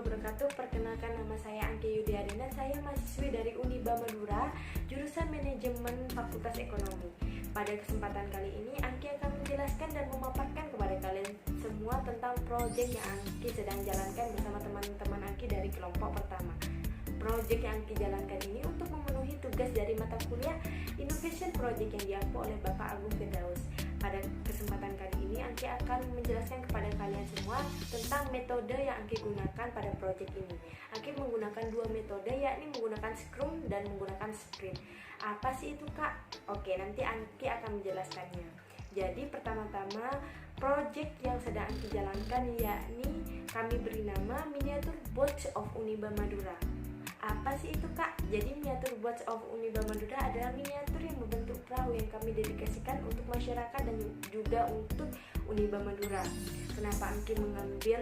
wabarakatuh. Perkenalkan, nama saya Angki Yudiadena. Saya mahasiswi dari Uniba Madura, jurusan Manajemen Fakultas Ekonomi. Pada kesempatan kali ini, Angki akan menjelaskan dan memaparkan kepada kalian semua tentang proyek yang Angki sedang jalankan bersama teman-teman Angki dari kelompok pertama. Proyek yang Angki jalankan ini untuk memenuhi tugas dari mata kuliah Innovation Project yang diampu oleh Bapak Agung Firdaus. Pada kesempatan kali ini, Angki akan menjelaskan kepada kalian semua tentang metode yang Angki gunakan pada proyek ini. Angki menggunakan dua metode, yakni menggunakan Scrum dan menggunakan Sprint. Apa sih itu, Kak? Oke, nanti Angki akan menjelaskannya. Jadi pertama-tama, proyek yang sedang Angki jalankan yakni kami beri nama Miniatur Boats of Uniba Madura. Apa sih itu, Kak? Jadi miniatur Boats of Uniba Madura adalah miniatur yang membentuk perahu yang kami dedikasikan untuk masyarakat dan juga untuk Uniba Madura. Kenapa Angki mengambil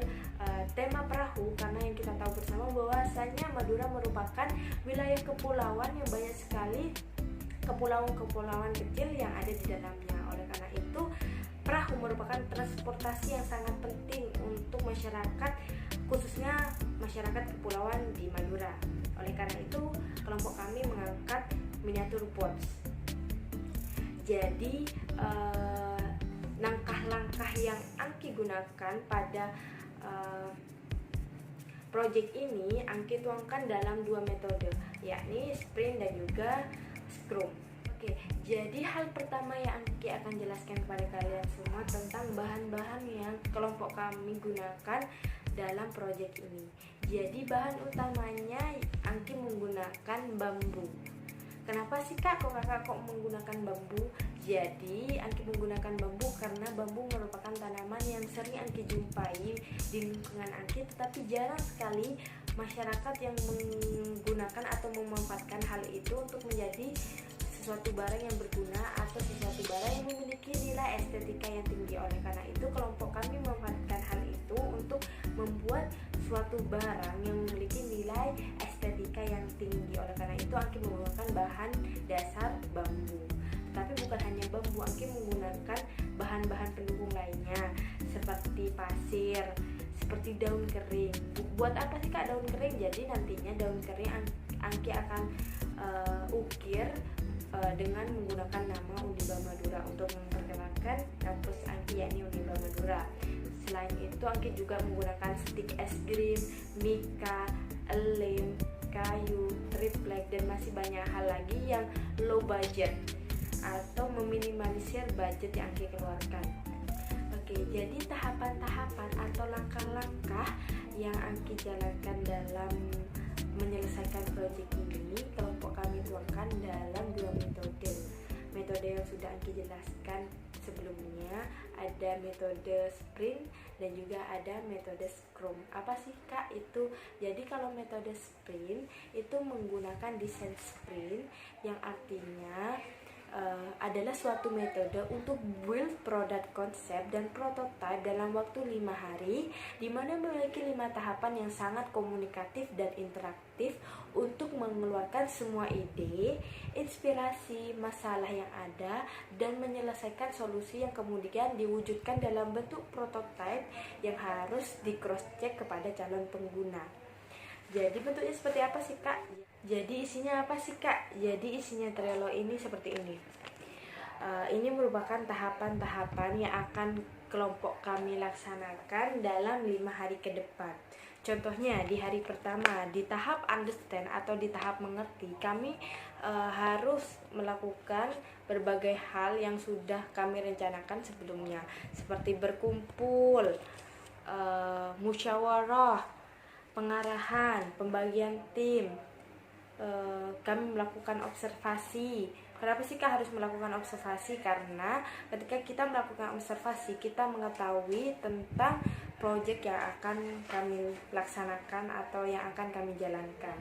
tema perahu? Karena yang kita tahu bersama bahwasanya Madura merupakan wilayah kepulauan yang banyak sekali kepulauan-kepulauan kecil yang ada di dalamnya. Oleh karena itu, perahu merupakan transportasi yang sangat penting untuk masyarakat, khususnya masyarakat kepulauan di Madura. Oleh karena itu, kelompok kami mengangkat miniatur boats. Jadi, langkah-langkah yang Angki gunakan pada proyek ini Angki tuangkan dalam dua metode, yakni Sprint dan juga Scrum. Oke, jadi hal pertama yang Angki akan jelaskan kepada kalian semua tentang bahan-bahan yang kelompok kami gunakan dalam proyek ini. Jadi bahan utamanya Angki menggunakan bambu. Kenapa sih, Kak, kakak menggunakan bambu? Jadi Angki menggunakan bambu karena bambu merupakan tanaman yang sering Angki jumpai di lingkungan Angki, tetapi jarang sekali masyarakat yang menggunakan atau memanfaatkan hal itu untuk menjadi sesuatu barang yang berguna atau sesuatu barang yang memiliki nilai estetika yang tinggi. Oleh karena itu, kelompok kami memanfaatkan hal itu untuk membuat suatu barang yang memiliki nilai estetika yang tinggi. Oleh karena itu, Angki menggunakan bahan dasar bambu. Tapi bukan hanya bambu, Angki menggunakan bahan-bahan pendukung lainnya seperti pasir, seperti daun kering. Buat apa sih, Kak, daun kering? Jadi nantinya daun kering Angki akan ukir dengan menggunakan nama Uniba Madura untuk memperkenalkan kampus Angki yakni Uniba Madura. Selain itu, Angki juga menggunakan stik es krim, mika, lem, kayu, triplek, dan masih banyak hal lagi yang low budget atau meminimalisir budget yang Angki keluarkan. Oke, jadi tahapan-tahapan atau langkah-langkah yang Angki jalankan dalam menyelesaikan proyek ini, kelompok kami tuangkan dalam dua metode. Metode yang sudah Angki jelaskan sebelumnya, ada metode Sprint dan juga ada metode Scrum. Apa sih, Kak, itu? Jadi kalau metode Sprint itu menggunakan desain Sprint yang artinya adalah suatu metode untuk build product concept dan prototype dalam waktu 5 hari, di mana memiliki 5 tahapan yang sangat komunikatif dan interaktif untuk mengeluarkan semua ide, inspirasi, masalah yang ada, dan menyelesaikan solusi yang kemudian diwujudkan dalam bentuk prototype yang harus di cross check kepada calon pengguna. Jadi bentuknya seperti apa sih, Kak? Jadi isinya apa sih, Kak? Jadi isinya Trello ini seperti ini. Ini merupakan tahapan-tahapan yang akan kelompok kami laksanakan dalam 5 hari ke depan. Contohnya di hari pertama, di tahap understand atau di tahap mengerti, kami harus melakukan berbagai hal yang sudah kami rencanakan sebelumnya, seperti berkumpul, musyawarah, pengarahan, pembagian tim. Kami melakukan observasi. Kenapa sih, Kak, harus melakukan observasi? Karena ketika kita melakukan observasi, kita mengetahui tentang proyek yang akan kami laksanakan atau yang akan kami jalankan.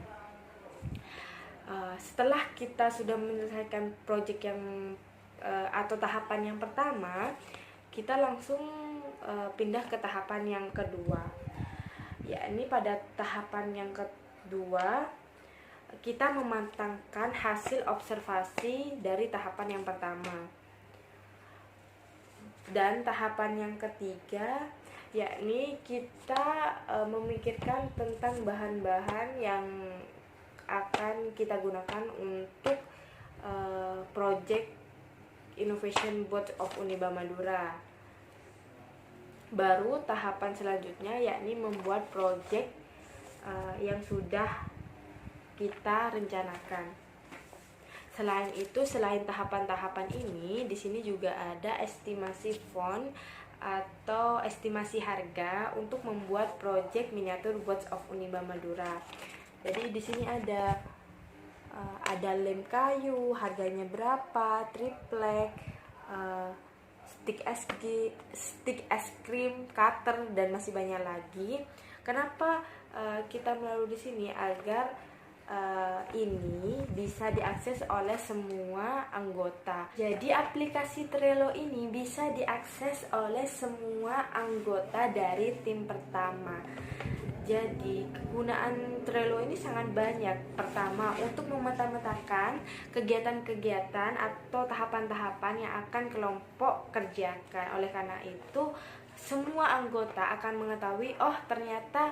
Setelah kita sudah menyelesaikan proyek yang atau tahapan yang pertama, kita langsung pindah ke tahapan yang kedua. Yakni pada tahapan yang kedua, kita mematangkan hasil observasi dari tahapan yang pertama. Dan tahapan yang ketiga yakni kita memikirkan tentang bahan-bahan yang akan kita gunakan untuk project Innovation Board of Uniba Madura. Baru tahapan selanjutnya yakni membuat project yang sudah kita rencanakan. Selain itu, selain tahapan-tahapan ini, di sini juga ada estimasi fund atau estimasi harga untuk membuat project miniatur Boards of Uniba Madura. Jadi di sini ada lem kayu, harganya berapa, triplek, stick es krim, cutter, dan masih banyak lagi. Kenapa kita melalui di sini? Agar ini bisa diakses oleh semua anggota. Jadi aplikasi Trello ini bisa diakses oleh semua anggota dari tim pertama. Jadi kegunaan Trello ini sangat banyak. Pertama, untuk memeta-metakan kegiatan-kegiatan atau tahapan-tahapan yang akan kelompok kerjakan. Oleh karena itu, semua anggota akan mengetahui, oh ternyata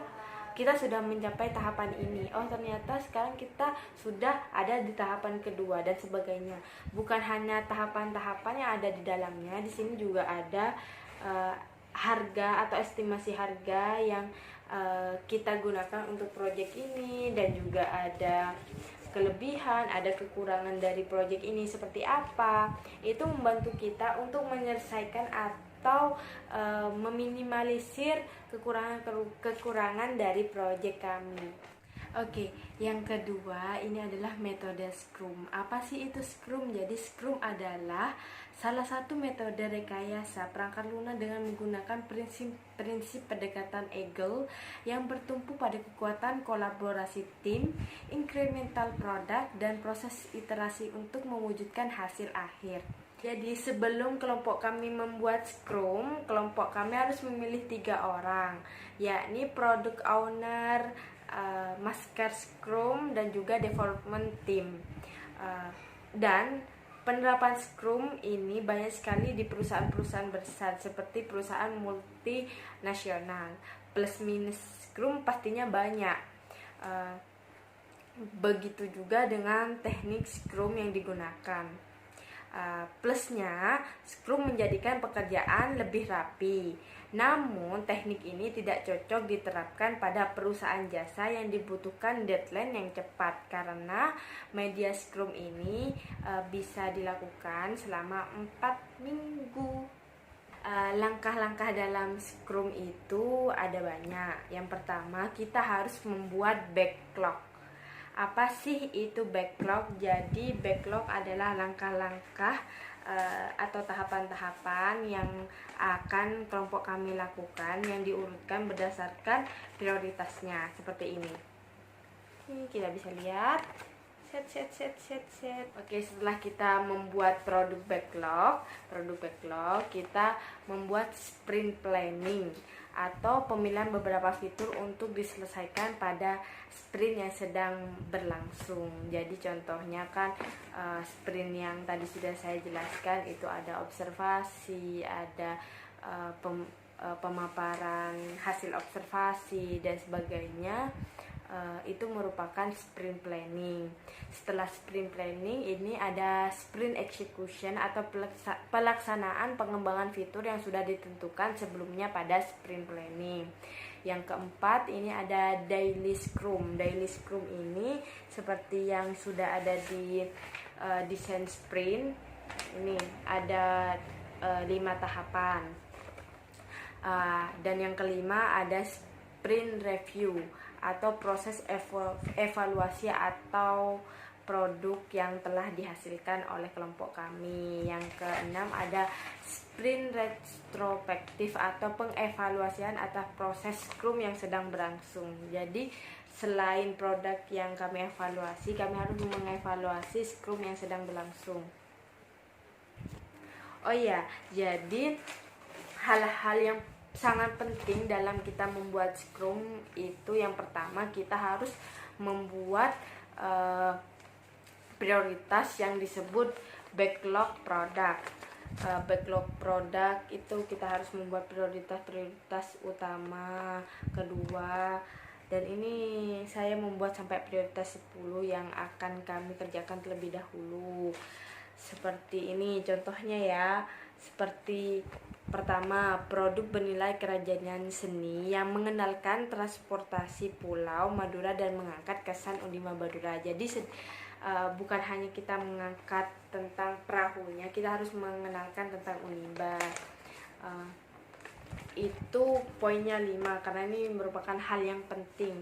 kita sudah mencapai tahapan ini, oh ternyata sekarang kita sudah ada di tahapan kedua, dan sebagainya. Bukan hanya tahapan-tahapan yang ada di dalamnya, di sini juga ada harga atau estimasi harga yang kita gunakan untuk proyek ini, dan juga ada kelebihan, ada kekurangan dari proyek ini seperti apa. Itu membantu kita untuk menyelesaikan atau meminimalisir kekurangan dari proyek kami. Oke, yang kedua ini adalah metode Scrum. Apa sih itu Scrum? Jadi Scrum adalah salah satu metode rekayasa perangkat lunak dengan menggunakan prinsip pendekatan Agile yang bertumpu pada kekuatan kolaborasi tim, incremental product, dan proses iterasi untuk mewujudkan hasil akhir. Jadi sebelum kelompok kami membuat Scrum, kelompok kami harus memilih 3 orang, yakni product owner, master Scrum, dan juga development team. Dan penerapan Scrum ini banyak sekali di perusahaan-perusahaan besar seperti perusahaan multinasional. Plus minus Scrum pastinya banyak. Begitu juga dengan teknik Scrum yang digunakan. Plusnya, Scrum menjadikan pekerjaan lebih rapi. Namun, teknik ini tidak cocok diterapkan pada perusahaan jasa yang dibutuhkan deadline yang cepat, karena media Scrum ini bisa dilakukan selama 4 minggu. Langkah-langkah dalam Scrum itu ada banyak. Yang pertama, kita harus membuat backlog. Apa sih itu backlog? Jadi backlog adalah langkah-langkah atau tahapan-tahapan yang akan kelompok kami lakukan, yang diurutkan berdasarkan prioritasnya seperti ini. Kita bisa lihat set. Oke, setelah kita membuat produk backlog, kita membuat sprint planning atau pemilihan beberapa fitur untuk diselesaikan pada sprint yang sedang berlangsung. Jadi contohnya kan sprint yang tadi sudah saya jelaskan itu ada observasi, ada pemaparan hasil observasi dan sebagainya. Itu merupakan sprint planning. Setelah sprint planning ini ada sprint execution atau pelaksanaan pengembangan fitur yang sudah ditentukan sebelumnya pada sprint planning. Yang keempat ini ada daily scrum. Daily scrum ini seperti yang sudah ada di desain sprint. Ini ada 5 tahapan. Dan yang kelima ada sprint review atau proses evaluasi atau produk yang telah dihasilkan oleh kelompok kami. Yang keenam ada sprint retrospektif atau pengevaluasian atas proses Scrum yang sedang berlangsung. Jadi selain produk yang kami evaluasi, kami harus mengevaluasi Scrum yang sedang berlangsung. Oh iya, jadi hal-hal yang sangat penting dalam kita membuat Scrum itu, yang pertama kita harus membuat prioritas yang disebut backlog product. backlog produk itu kita harus membuat prioritas utama, kedua, dan ini saya membuat sampai prioritas 10 yang akan kami kerjakan terlebih dahulu. Seperti ini contohnya ya. Seperti pertama, produk bernilai kerajinan seni yang mengenalkan transportasi Pulau Madura dan mengangkat kesan Unima Madura. Jadi bukan hanya kita mengangkat tentang perahunya, kita harus mengenalkan tentang Unimba. Itu poinnya 5, karena ini merupakan hal yang penting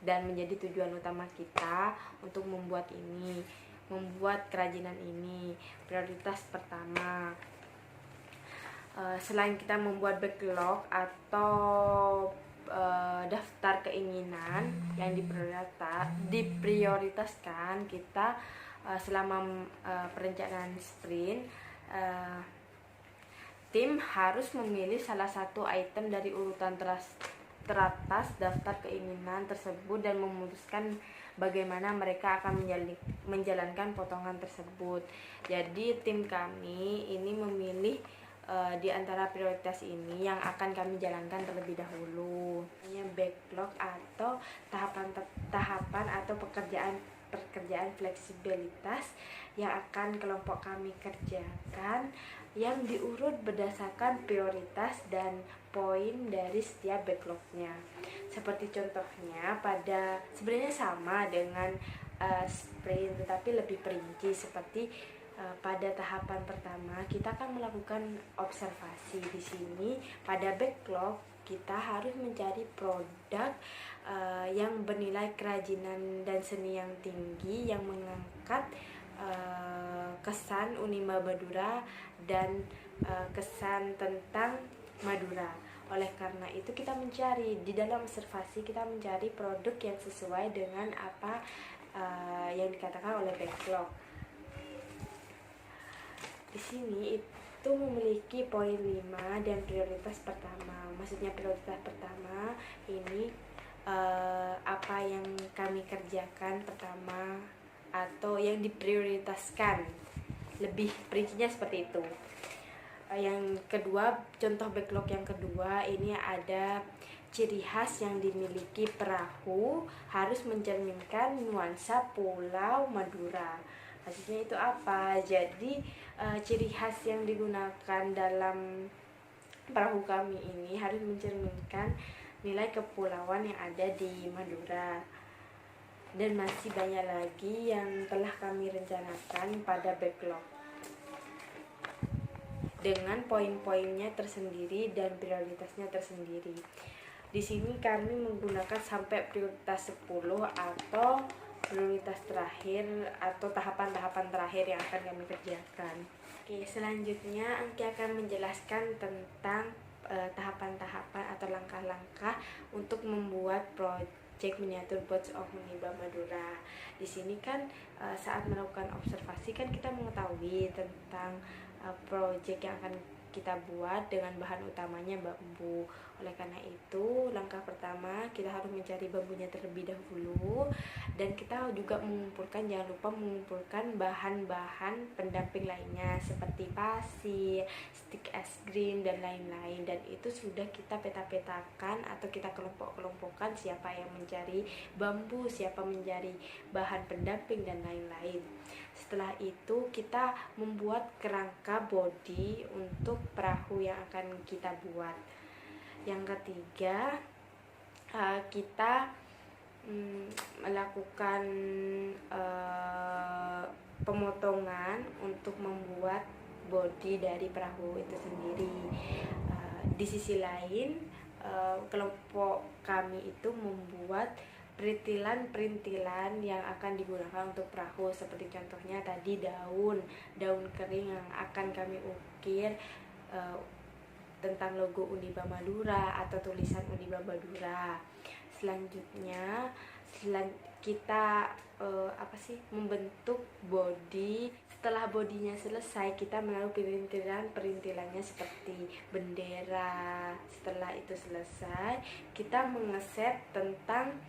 dan menjadi tujuan utama kita untuk membuat kerajinan ini. Prioritas pertama. Selain kita membuat backlog atau daftar keinginan yang diprioritaskan, kita selama perencanaan sprint, tim harus memilih salah satu item dari urutan teratas daftar keinginan tersebut dan memutuskan bagaimana mereka akan menjalankan potongan tersebut. Jadi tim kami ini memilih di antara prioritas ini yang akan kami jalankan terlebih dahulu. Ini backlog atau tahapan atau pekerjaan fleksibilitas yang akan kelompok kami kerjakan, yang diurut berdasarkan prioritas dan poin dari setiap backlognya. Seperti contohnya sebenarnya sama dengan sprint tetapi lebih perinci. Seperti pada tahapan pertama kita akan melakukan observasi. Di sini pada backlog kita harus mencari produk yang bernilai kerajinan dan seni yang tinggi, yang mengangkat kesan Unima Madura dan kesan tentang Madura. Oleh karena itu kita mencari di dalam observasi, kita mencari produk yang sesuai dengan apa yang dikatakan oleh backlog. Di sini itu memiliki poin 5 dan prioritas pertama. Maksudnya prioritas pertama ini apa yang kami kerjakan pertama atau yang diprioritaskan. Lebih perincinya seperti itu. Yang kedua, contoh backlog yang kedua ini ada ciri khas yang dimiliki perahu harus mencerminkan nuansa Pulau Madura. Maksudnya itu apa? Jadi ciri khas yang digunakan dalam perahu kami ini harus mencerminkan nilai kepulauan yang ada di Madura. Dan masih banyak lagi yang telah kami rencanakan pada backlog dengan poin-poinnya tersendiri dan prioritasnya tersendiri. Di sini kami menggunakan sampai prioritas 10 atau prioritas terakhir atau tahapan-tahapan terakhir yang akan kami kerjakan. Oke, selanjutnya Angki akan menjelaskan tentang tahapan-tahapan atau langkah-langkah untuk membuat project miniatur boats of Unimba Madura. Di sini kan saat melakukan observasi kan kita mengetahui tentang project yang akan kita buat dengan bahan utamanya bambu. Oleh karena itu, langkah pertama kita harus mencari bambunya terlebih dahulu, dan kita juga jangan lupa mengumpulkan bahan-bahan pendamping lainnya seperti pasir, stik es krim dan lain-lain. Dan itu sudah kita peta-petakan atau kita kelompok-kelompokkan siapa yang mencari bambu, siapa mencari bahan pendamping dan lain-lain. Setelah itu kita membuat kerangka bodi untuk perahu yang akan kita buat. Yang ketiga, kita melakukan pemotongan untuk membuat bodi dari perahu itu sendiri. Di sisi lain, kelompok kami itu membuat perintilan-perintilan yang akan digunakan untuk perahu, seperti contohnya tadi daun kering yang akan kami ukir tentang logo Unimba Madura atau tulisan Unimba Madura. Selanjutnya kita membentuk bodi. Setelah bodinya selesai, kita menaruh perintilannya seperti bendera. Setelah itu selesai, kita mengeset tentang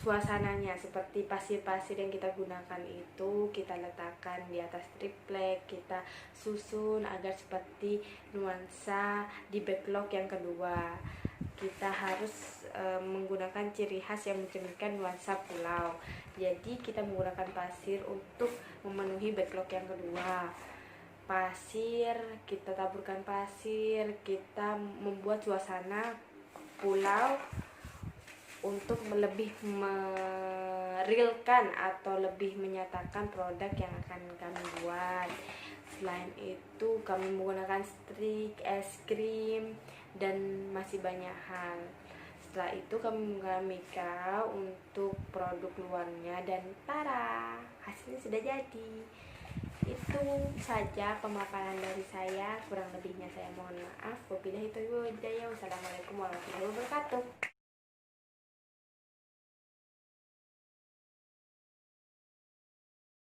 suasananya, seperti pasir-pasir yang kita gunakan itu kita letakkan di atas triplek, kita susun agar seperti nuansa di backlog yang kedua. Kita harus menggunakan ciri khas yang mencerminkan nuansa pulau. Jadi kita menggunakan pasir untuk memenuhi backlog yang kedua. Pasir, kita taburkan pasir, kita membuat suasana pulau untuk lebih merealkan atau lebih menyatakan produk yang akan kami buat. Selain itu kami menggunakan strik, es krim, dan masih banyak hal. Setelah itu kami menggunakan mika untuk produk luarnya dan tara, hasilnya sudah jadi. Itu saja pemaparan dari saya, kurang lebihnya saya mohon maaf. Wabillahi taufiq wal hidayah. Wassalamualaikum warahmatullahi wabarakatuh.